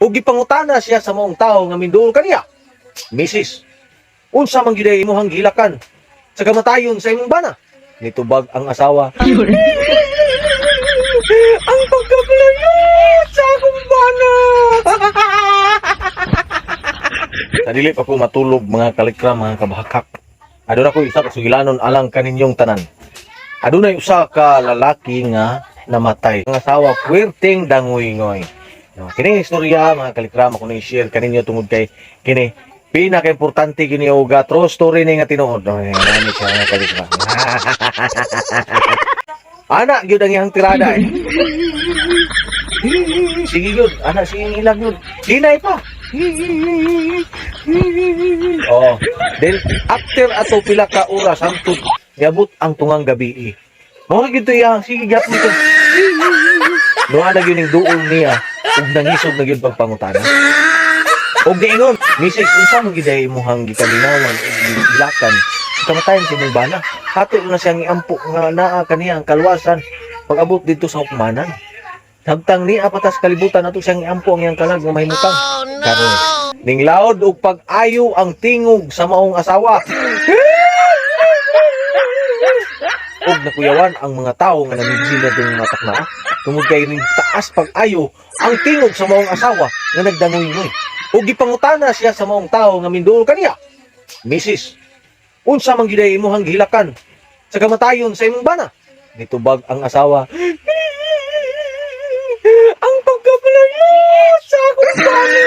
Ug gipangutana siya sa maong tawo nga minduol kaniya. Misis, unsa man gyud imong gilakan sa kamatayon sa imong bana? Nitubag ang asawa. Ang pagkapalayot sa akong bana. Nadili pa ko matulog mga kalikram, mga kabahakak. Aduna ko isa ka sugilanon alang kaninyong tanan. Adunay usa ka lalaki nga namatay. Ang asawa puwerteng dangoy-ngoy. No, kini istorya mga kalikram ako nang share kaninyo tungod kay kini pinaka-importante kini uga true story ni nga tinuod. No, nani siya mga kalikram. Anak gyud ang iyang tirada eh. Sige gyud, anak sige ilang gyud. Hinay pa. Oh, then after ato pila ka oras hangtod yabot ang tungang gabi. Mo gyud iya, sige gyapon ko. Duha na gyud ning duol niya ug nangisog na gyud pagpangutana. Og giingon, misis unsa man gyud ay imong gikalinawan ug gilakan kamatayon sa imong bana. Hato na siyang iampo nga naa kaniya ang kalwasan pag-abot dito sa hukmanan. Samtang ni apatas kalibutan ato siyang iampo ang iyang kalag nga mahimutang. Karon ning laod og pag-ayo ang tingog sa maong asawa. Og nakuyawan ang mga tawo nga namigila ding matak na. Tungod kay ning taas pag-ayo ang tingog sa maong asawa nga nagdangoy-ngoy. Og gipangutana siya sa maong tawo nga minduol kaniya. Misis, unsa man gyud imong gilakan sa kamatayon sa imong bana? Nitubag ang asawa. Ang pagkapalayot sa akong bana.